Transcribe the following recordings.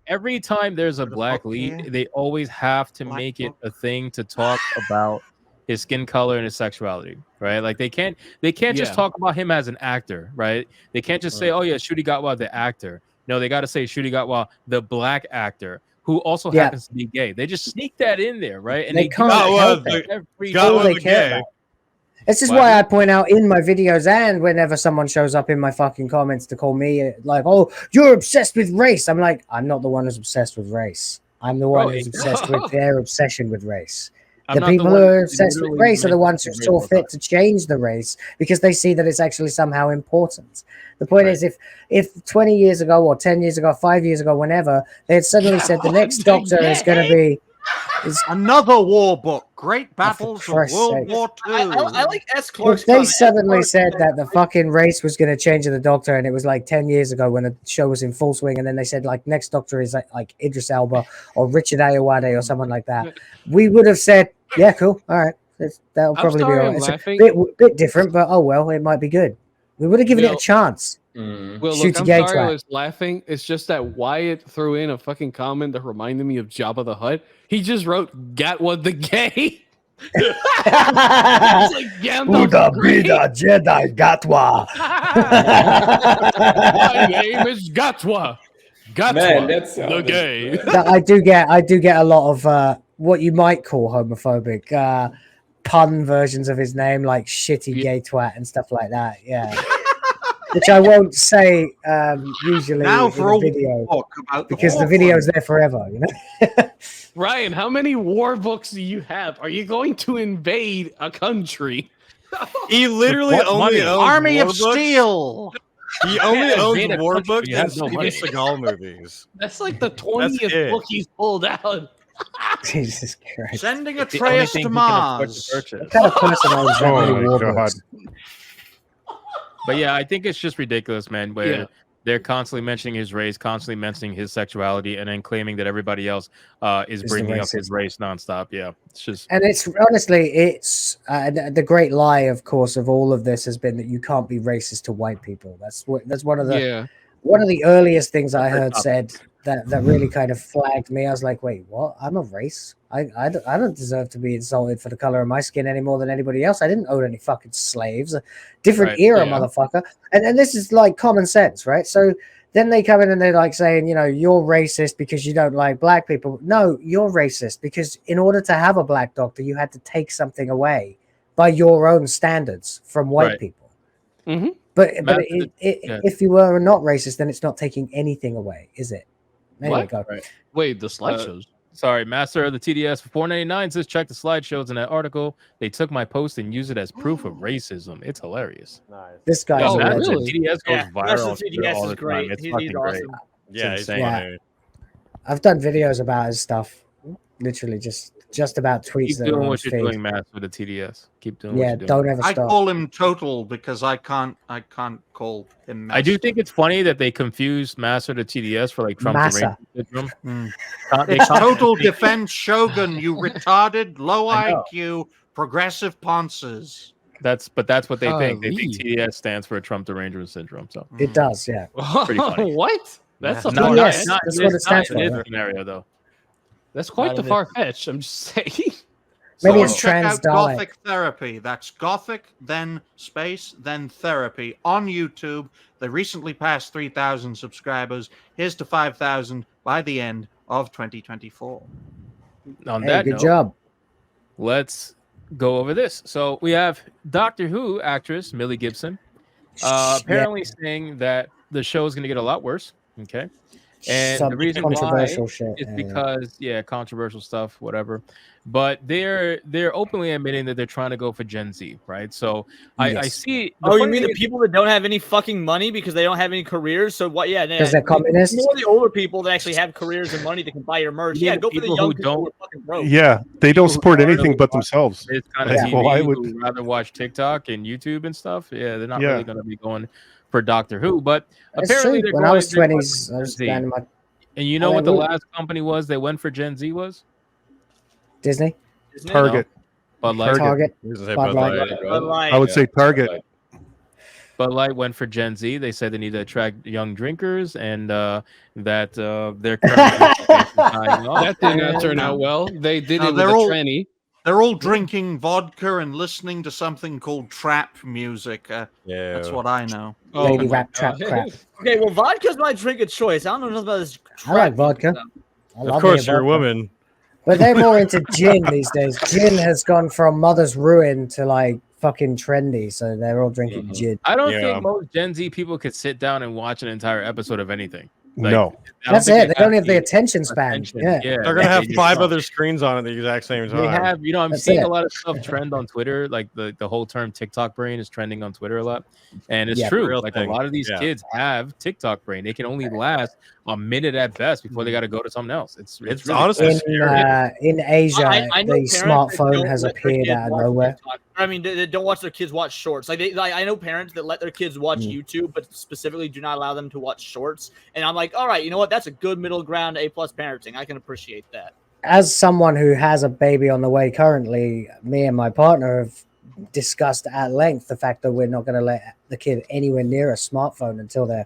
every time there's a black lead, they always have to make it a thing to talk about his skin color and his sexuality, right? Like they can't just talk about him as an actor, right? They can't just say, oh yeah, Ncuti Gatwa the actor. No, they got to say Ncuti Gatwa the black actor who also happens to be gay. They just sneak that in there, right? And they can't help it. All they care about. This is why I point out in my videos and whenever someone shows up in my fucking comments to call me like, oh, you're obsessed with race. I'm like, I'm not the one who's obsessed with race. I'm the one who's obsessed with their obsession with race. The people who are obsessed with race are the ones who saw fit to change the race because they see that it's actually somehow important. The point is, if 20 years ago or 10 years ago, 5 years ago, whenever, they had suddenly said the next doctor is going to be... another war book, Great Battles of World War II. I like S. Clark's If they suddenly said that the fucking race was going to change in the Doctor, and it was like 10 years ago when the show was in full swing, and then they said like next Doctor is like Idris Elba or Richard Ayoade or someone like that, we would have said, yeah, cool, all right, that'll probably be all right. It's a bit different, but oh well, it might be good. We would have given it a chance. Well, look, I'm sorry I was laughing. It's just that Wyatt threw in a fucking comment that reminded me of Jabba the Hutt. He just wrote Gatwa the gay. Buddha Bida Jedi Gatwa. My name is Gatwa. Gatwa Man, that's the gay. I do get a lot of what you might call homophobic pun versions of his name, like shitty gay twat and stuff like that. Yeah. Which I won't say usually now in for the video because the war video's there forever, you know. Ryan, how many war books do you have? Are you going to invade a country? He literally only owns Army war of books. Steel. He only owns war country, books you and have no Steven money. Seagal movies. That's like the 20th book he's pulled out. Jesus Christ! Sending It's the only Atreus thing to he can afford Mars. to purchase. What kind of person owns that Oh many my war God. books? But yeah, I think it's just ridiculous, man, where they're constantly mentioning his race, constantly mentioning his sexuality, and then claiming that everybody else is bringing up his race nonstop. Yeah, it's just... And it's honestly, it's the great lie, of course, of all of this has been that you can't be racist to white people. That's one of the earliest things I heard said that really kind of flagged me. I was like, wait, what? I'm a race? I don't deserve to be insulted for the color of my skin any more than anybody else. I didn't own any fucking slaves. A different era, motherfucker. And this is like common sense, right? So then they come in and they're like saying, you know, you're racist because you don't like black people. No, you're racist because in order to have a black doctor, you had to take something away by your own standards from white people. Mm-hmm. But if you were not racist, then it's not taking anything away, is it? There you go. Wait, the slideshows. Sorry, Master of the TDS for $4.99 says check the slideshows in that article. They took my post and used it as proof of racism. It's hilarious. Nice. This guy's really? TDS goes viral. TDS all is the great. time. It's He's fucking awesome. great. Yeah, It's he's insane. funny. I've done videos about his stuff. Literally just about tweets Keep that doing are on what his you're feed. doing, Matt, with the TDS. Keep doing Yeah, what you're doing. don't ever I stop. call him Total because I can't call him Master. I do think it's funny that they confused Master to TDS for like Trump Massa. syndrome. It's Total Defense Shogun, you retarded, low IQ, progressive ponces. That's what they think. They think TDS stands for Trump derangement syndrome. So It does, yeah. pretty funny. What? That's a Not, Yes, not, that's not, what it stands in for, this yeah. scenario though. That's quite the far fetch. I'm just saying. Maybe it's Check out transdalic. Gothic Therapy. That's Gothic, then space, then Therapy on YouTube. They recently passed 3,000 subscribers. Here's to 5,000 by the end of 2024. On Hey, that good note, job. let's go over this. So we have Doctor Who actress Millie Gibson apparently saying that the show is going to get a lot worse. Okay. And Some the reason controversial why shit. is yeah. because controversial stuff, whatever. But they're openly admitting that they're trying to go for Gen Z, right? So I Yes. see. Oh, you mean the people that don't have any fucking money because they don't have any careers? So what? Yeah, Because they're communists? More the older people that actually have careers and money that can buy your merch. You mean Yeah, the go for the people young who people don't- who are fucking broke. Yeah, they don't support anything but themselves. It's kind of Yeah. TV Well, I who would- rather watch TikTok and YouTube and stuff. Yeah, they're not Yeah. really going to be going for Doctor Who. But That's apparently, true. they're When I going, was they're going 20s, for I Gen was Z. down in my And you know I what the would- last company was they went for Gen Z was? Disney, Isn't it? Target. Bud Light. Target, Here's a Bud Light. Bud Light. I would say Target. But like when for Gen Z, they said they need to attract young drinkers, and that their current that did not turn out well. They did it with a tranny. They're all drinking vodka and listening to something called trap music. That's what I know. Lady rap, trap, crap. Okay, well, vodka's my drink of choice. I don't know nothing about this. I like vodka. Of course, you're a woman. But they're more into gin these days. Gin has gone from mother's ruin to like fucking trendy, so they're all drinking gin. I don't think most Gen Z people could sit down and watch an entire episode of anything. Like, no, that's it. They don't have the attention span. Yeah, they're gonna have 5 other screens on at the exact same time. They have, I'm seeing a lot of stuff trend on Twitter. Like the whole term TikTok brain is trending on Twitter a lot, and it's true. Like a lot of these kids have TikTok brain. They can only last a minute at best before they got to go to something else. It's really honestly in Asia, the smartphone has appeared out of nowhere. I mean, they don't watch their kids watch shorts. Like I know parents that let their kids watch YouTube, but specifically do not allow them to watch shorts. And I'm like, all right, you know what? That's a good middle ground, A+ parenting. I can appreciate that. As someone who has a baby on the way currently, me and my partner have discussed at length the fact that we're not going to let the kid anywhere near a smartphone until they're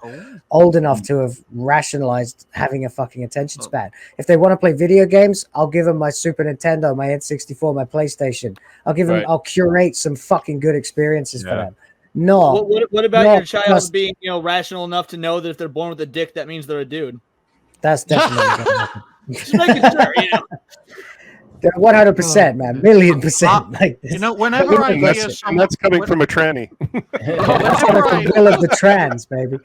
old enough to have rationalized having a fucking attention span. If they want to play video games, I'll give them my Super Nintendo, my N64, my PlayStation. I'll curate some fucking good experiences for them. No. What about your child being, rational enough to know that if they're born with a dick, that means they're a dude? That's definitely going to happen. Just making sure, 100%, man, 1,000,000%. Like this. Whenever I hear someone, that's coming from a tranny. That's the bill of the trans, baby.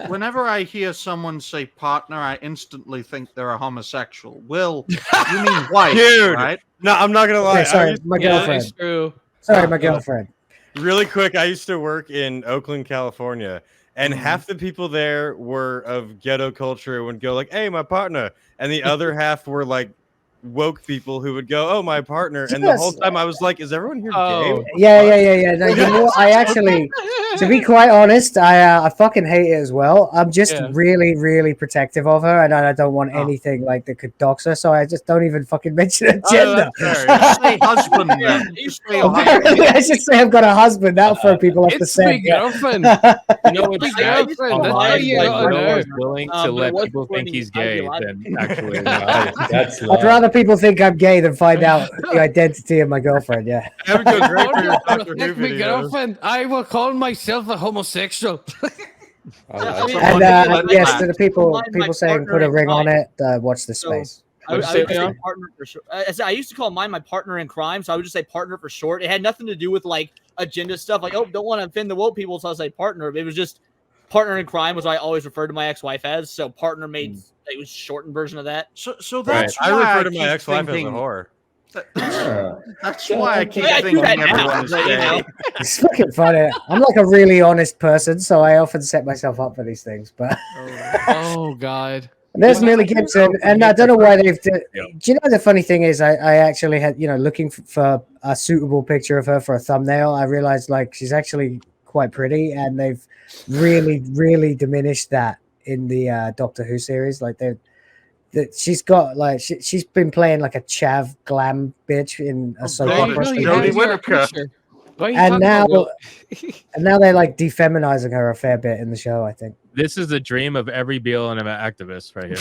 Whenever I hear someone say partner, I instantly think they're a homosexual. Will, you mean wife, dude? Right? No, I'm not gonna lie. Sorry, my girlfriend. That's true. Sorry, my girlfriend. Really quick, I used to work in Oakland, California, and half the people there were of ghetto culture and would go like, "Hey, my partner," and the other half were like woke people who would go, "Oh, my partner," and the whole time I was like, "Is everyone here gay?" Yeah. No, you know what? I actually, to be quite honest, I fucking hate it as well. I'm just really, really protective of her, and I don't want anything like that could dox her, so I just don't even fucking mention her gender. Just say husband, then. I should say I've got a husband. That'll throw people off the set. Girlfriend. It's girlfriend. Willing to let people think he's gay than actually. I'd rather people think I'm gay than find out the identity of my girlfriend. Yeah. My girlfriend. I will call myself a homosexual. Yes, to the people saying put a ring on it, watch this space. I would say partner for short. I used to call mine my partner in crime, so I would just say partner for short. It had nothing to do with like agenda stuff. Like, don't want to offend the woke people, so I say partner. It was just partner in crime was what I always referred to my ex-wife as. So partner made it was shortened version of that. So that's I why refer to my ex-wife as a whore. That's why I keep thinking everyone's gay. It's fucking funny. I'm like a really honest person, so I often set myself up for these things. But oh god. There's Millie Gibson, and I don't know why they've. Do you know the funny thing is, I actually had looking for a suitable picture of her for a thumbnail. I realized like she's actually quite pretty, and they've really diminished that in the Doctor Who series. Like she's got like she's been playing like a chav glam bitch in a soap opera. Jodie Whittaker. And now they're like defeminizing her a fair bit in the show, I think. This is the dream of every BLM activist right here.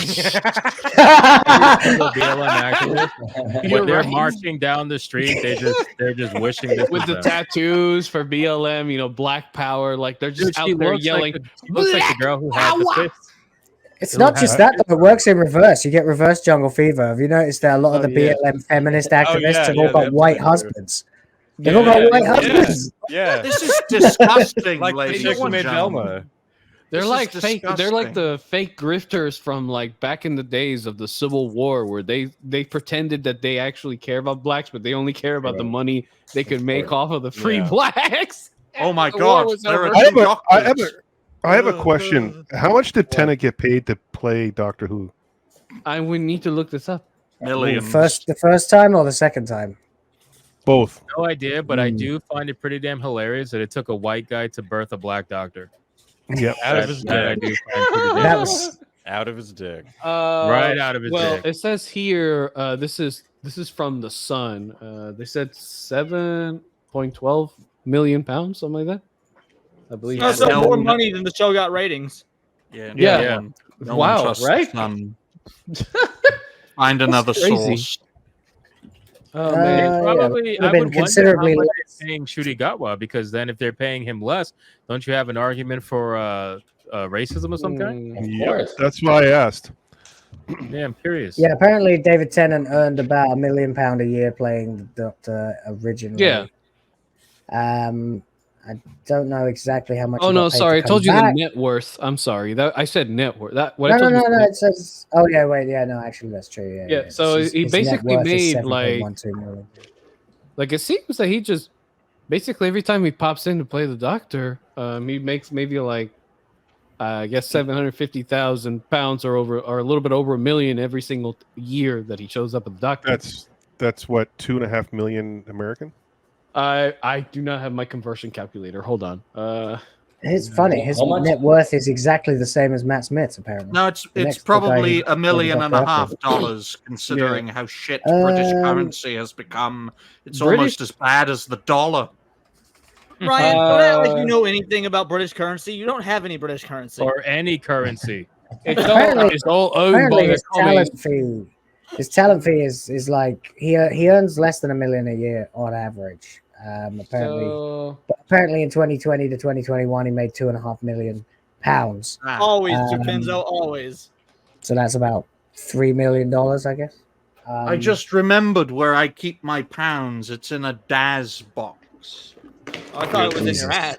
BLM activist. When they're marching down the street, they're just wishing this with the tattoos for BLM, Black Power, like they're just out there yelling. She looks like the girl who had the fist. It's not just that, though. It works in reverse. You get reverse jungle fever. Have you noticed that a lot of the BLM feminist activists have all got white husbands? They've all got white husbands. Yeah. This is disgusting, like ladies and gentlemen. They're like fake. They're like the fake grifters from like back in the days of the Civil War, where they pretended that they actually care about blacks, but they only care about the money they could make off of the free blacks. Oh my god! I have a question. How much did Tennant get paid to play Doctor Who? I would need to look this up. Millions. The first time or the second time? Both. No idea, but I do find it pretty damn hilarious that it took a white guy to birth a black doctor. Yep. Out of his dick. That was out of his dick. Right out of his dick. Well, it says here, this is from the Sun. They said $7.12 million pounds, something like that. I believe. That's more money than the show got ratings. Yeah. No wow, right? Find another source. Oh man, probably I would considerably wonder how much they're paying Ncuti Gatwa, because then if they're paying him less, don't you have an argument for racism or some kind? Yeah, that's why I asked. Yeah, I'm curious. Yeah, apparently David Tennant earned about £1 million a year playing the Doctor originally. Yeah. I don't know exactly how much. Oh no, sorry, I told you the net worth. I'm sorry, that I said net worth. That what I told you. No. It says. Oh yeah, wait, yeah, no, actually that's true. Yeah. So he basically made like it seems that he just basically every time he pops in to play the Doctor, he makes maybe like I guess 750,000 pounds or a little bit over $1 million every single year that he shows up at the Doctor. That's what, 2.5 million American. I do not have my conversion calculator. Hold on. It's funny. His net worth is exactly the same as Matt Smith's, apparently. No, it's probably $1.5 million, considering how shit British currency has become. It's almost as bad as the dollar. Ryan, don't act like you know anything about British currency. You don't have any British currency. Or any currency. It's all owned by his talent fee. His talent fee is like he earns less than $1 million a year on average. Apparently in 2020 to 2021 he made £2.5 million. Always, Jupenzo, always. So that's about $3 million, I guess. I just remembered where I keep my pounds. It's in a Daz box. I thought it was in your ass.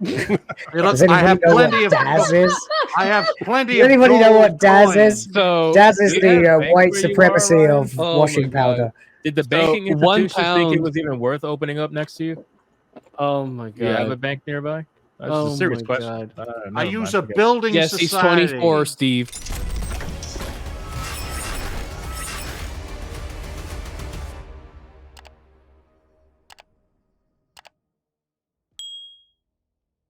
I have plenty of Daz is. I have plenty. Does anybody know what Daz is? So Daz is the white supremacy of washing powder. Did the banking institutions think it was even worth opening up next to you? Oh my god! Do you have a bank nearby? That's a serious question. I use a building yes, society. He's 24, Steve.